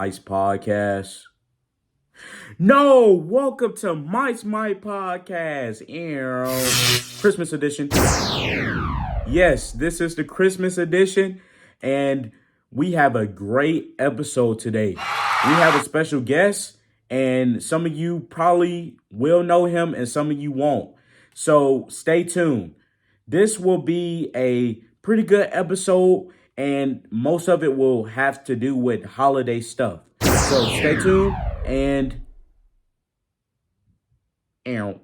Mike's podcast. No, welcome to Mike's podcast. Christmas edition. Yes, this is the Christmas edition, and we have a great episode today. We have a special guest, and some of you probably will know him, and some of you won't. So stay tuned. This will be a pretty good episode, and most of it will have to do with holiday stuff. So stay tuned, and well,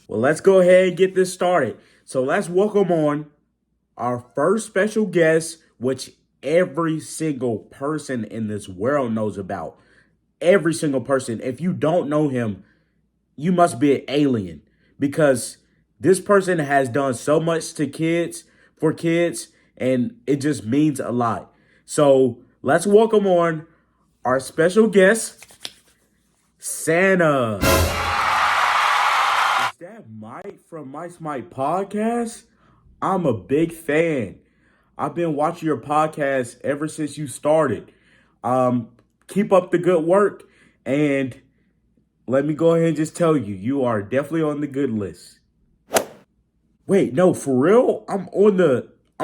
let's go ahead and get this started. So let's welcome on our first special guest, which every single person in this world knows about. Every single person. If you don't know him, you must be an alien, because this person has done so much to kids, for kids, and it just means a lot. So let's welcome on our special guest, Santa. Is that Mike from Mike's podcast? I'm a big fan. I've been watching your podcast ever since you started. Keep up the good work, and let me go ahead and just tell you, you are definitely on the good list. Wait, no, for real? I'm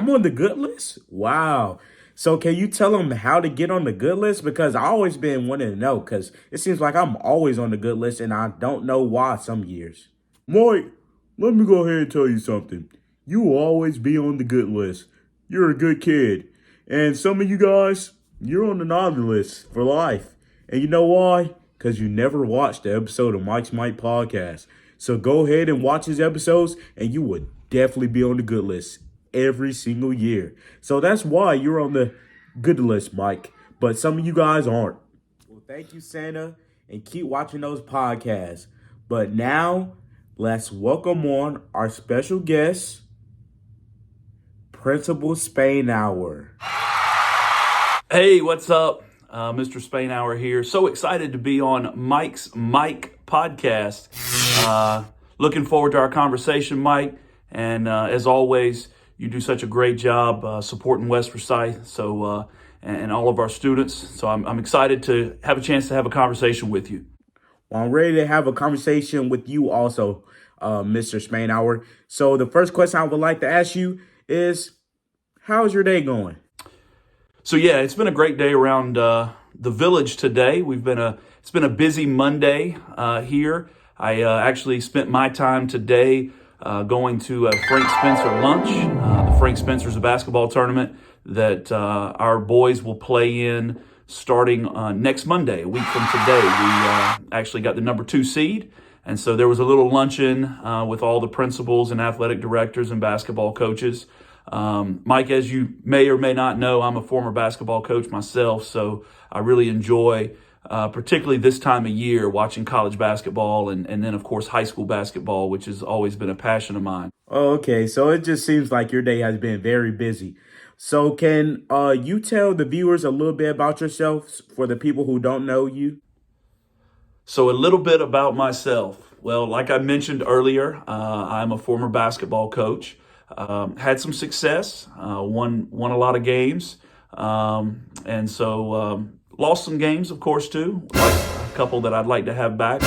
on the good list? Wow. So can you tell them how to get on the good list? Because I always been wanting to know, because it seems like I'm always on the good list, and I don't know why some years. Mike, let me go ahead and tell you something. You will always be on the good list. You're a good kid. And some of you guys, you're on the naughty list for life. And you know why? Because you never watched the episode of Mike's podcast. So go ahead and watch his episodes, and you would definitely be on the good list every single year. So that's why you're on the good list, Mike. But some of you guys aren't. Well, thank you, Santa, and keep watching those podcasts. But now, let's welcome on our special guest, Principal Spainhour. Hey, what's up? Mr. Spainhour here. So excited to be on Mike's podcast. Looking forward to our conversation, Mike. And as always, you do such a great job supporting West Forsyth, and all of our students. So I'm excited to have a chance to have a conversation with you. Well, I'm ready to have a conversation with you also, Mr. Spainhour. So the first question I would like to ask you is, how's your day going? So yeah, it's been a great day around the village today. It's been a busy Monday here. I actually spent my time today going to a Frank Spencer lunch. The Frank Spencer's a basketball tournament that our boys will play in starting next Monday, a week from today. We actually got the number 2 seed. And so there was a little luncheon with all the principals and athletic directors and basketball coaches. Mike, as you may or may not know, I'm a former basketball coach myself, so I really enjoy, particularly this time of year, watching college basketball and then, of course, high school basketball, which has always been a passion of mine. Oh, okay, so it just seems like your day has been very busy. So can you tell the viewers a little bit about yourself for the people who don't know you? So a little bit about myself. Well, like I mentioned earlier, I'm a former basketball coach. Had some success, won a lot of games, and so lost some games, of course, too, like a couple that I'd like to have back.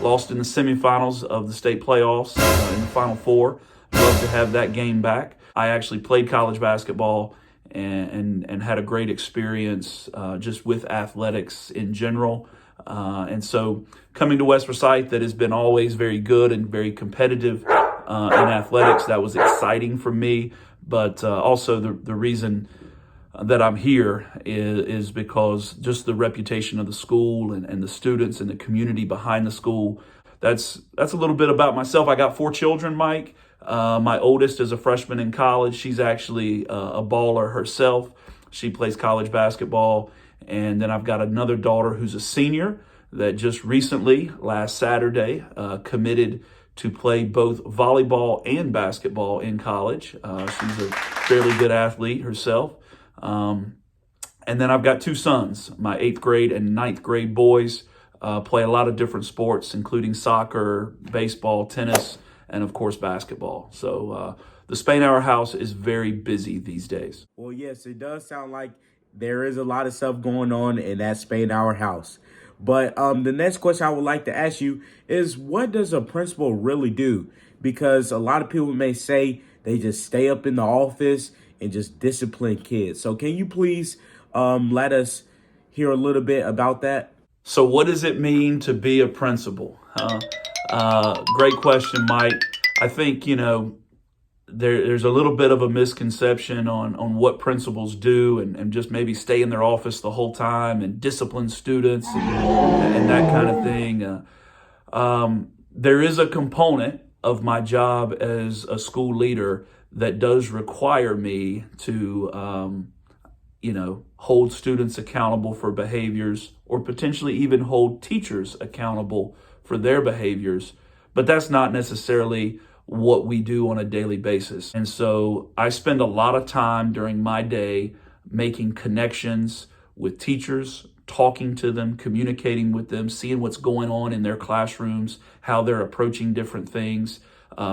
Lost in the semifinals of the state playoffs in the Final Four. Love to have that game back. I actually played college basketball and had a great experience just with athletics in general. And so coming to West Forsyth, that has been always very good and very competitive in athletics, that was exciting for me. But also the reason that I'm here is because just the reputation of the school and the students and the community behind the school. That's a little bit about myself. I got 4 children, Mike. My oldest is a freshman in college. She's actually a baller herself. She plays college basketball. And then I've got another daughter who's a senior that just recently, last Saturday, committed to play both volleyball and basketball in college. She's a fairly good athlete herself. And then I've got 2 sons. My 8th grade and 9th grade boys play a lot of different sports, including soccer, baseball, tennis, and of course basketball. So the Spainhour house is very busy these days. Well, yes, it does sound like there is a lot of stuff going on in that Spain house. But the next question I would like to ask you is, what does a principal really do? Because a lot of people may say they just stay up in the office and just discipline kids. So can you please let us hear a little bit about that? So, what does it mean to be a principal? Great question, Mike. I think, there's a little bit of a misconception on what principals do and just maybe stay in their office the whole time and discipline students and that kind of thing. There is a component of my job as a school leader that does require me to, hold students accountable for behaviors or potentially even hold teachers accountable for their behaviors. But that's not necessarily what we do on a daily basis. And so I spend a lot of time during my day making connections with teachers, talking to them, communicating with them, seeing what's going on in their classrooms, how they're approaching different things,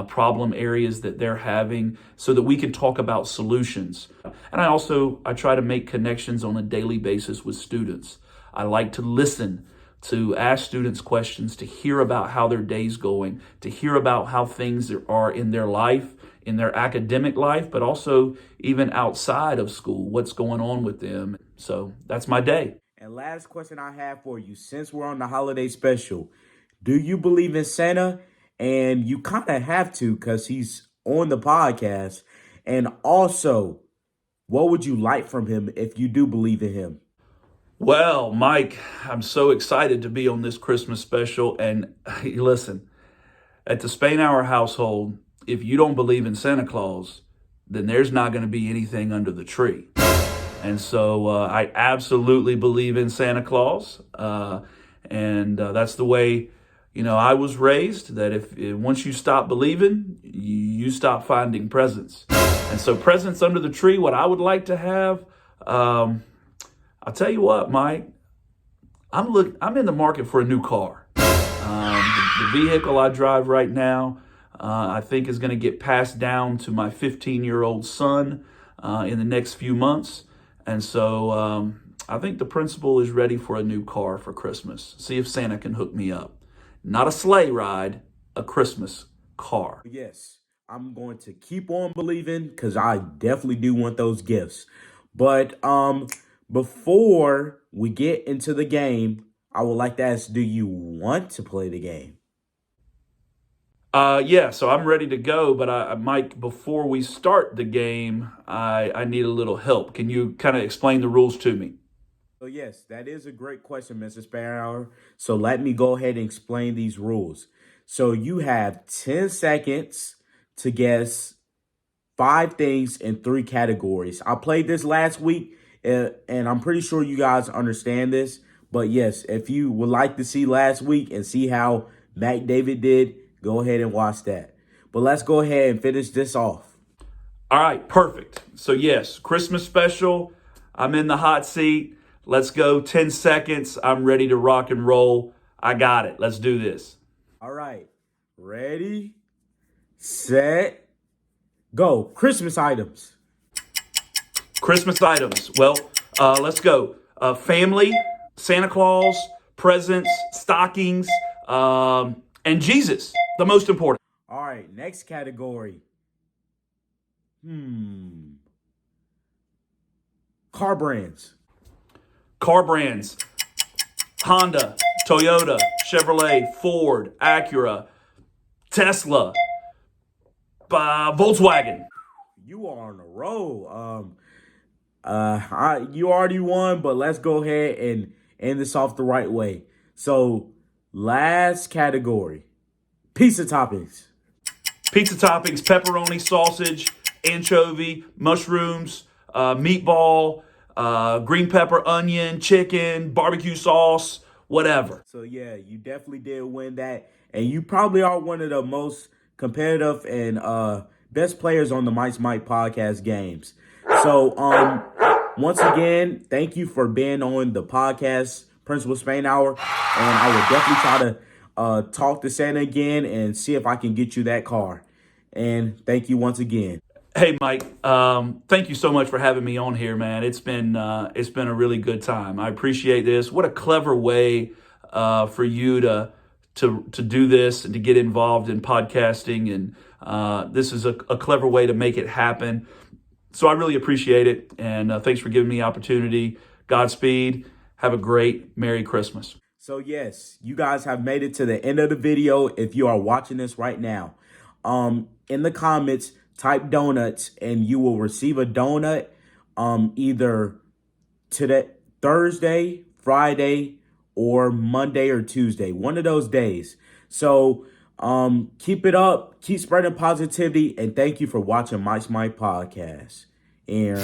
problem areas that they're having, so that we can talk about solutions. And I try to make connections on a daily basis with students. I like to listen, to ask students questions, to hear about how their day's going, to hear about how things are in their life, in their academic life, but also even outside of school, what's going on with them. So that's my day. And last question I have for you, since we're on the holiday special, do you believe in Santa? And you kind of have to, because he's on the podcast. And also, what would you like from him if you do believe in him? Well, Mike, I'm so excited to be on this Christmas special. And listen, at the Spainhour household, if you don't believe in Santa Claus, then there's not going to be anything under the tree. And so I absolutely believe in Santa Claus. And that's the way, I was raised, that if once you stop believing, you stop finding presents. And so presents under the tree, what I would like to have, I'll tell you what, Mike, I'm in the market for a new car. The vehicle I drive right now, I think is going to get passed down to my 15-year-old son in the next few months. And so I think the principal is ready for a new car for Christmas. See if Santa can hook me up. Not a sleigh ride, a Christmas car. Yes, I'm going to keep on believing, because I definitely do want those gifts. But before we get into the game, I would like to ask, do you want to play the game? Yeah, so I'm ready to go, but Mike, before we start the game, I need a little help. Can you kind of explain the rules to me? So yes, that is a great question, Mr. Sparrow. So let me go ahead and explain these rules. So you have 10 seconds to guess 5 things in 3 categories. I played this last week, and I'm pretty sure you guys understand this. But yes, if you would like to see last week and see how Mac David did, go ahead and watch that. But let's go ahead and finish this off. All right, perfect. So yes, Christmas special. I'm in the hot seat. Let's go. 10 seconds. I'm ready to rock and roll. I got it. Let's do this. All right. Ready, set, go. Christmas items. Christmas items. Well, let's go. Family, Santa Claus, presents, stockings, and Jesus, the most important. All right. Next category. Car brands. Car brands: Honda, Toyota, Chevrolet, Ford, Acura, Tesla, Volkswagen. You are on a roll. You already won, but let's go ahead and end this off the right way. So, last category: pizza toppings. Pizza toppings: pepperoni, sausage, anchovy, mushrooms, meatball, green pepper, onion, chicken, barbecue sauce, whatever. So yeah, you definitely did win that, and you probably are one of the most competitive and best players on the Mike's Mike podcast games. So once again, thank you for being on the podcast, Principal Spainhour, and I will definitely try to talk to Santa again and see if I can get you that car. And thank you once again. Hey, Mike. Thank you so much for having me on here, man. It's been a really good time. I appreciate this. What a clever way for you to do this and to get involved in podcasting, and this is a clever way to make it happen. So I really appreciate it, and thanks for giving me the opportunity. Godspeed. Have a great Merry Christmas. So yes, you guys have made it to the end of the video if you are watching this right now. In the comments, type donuts and you will receive a donut either today, Thursday, Friday, or Monday or Tuesday, one of those days. So keep it up, keep spreading positivity, and thank you for watching Mike Smite Podcast. And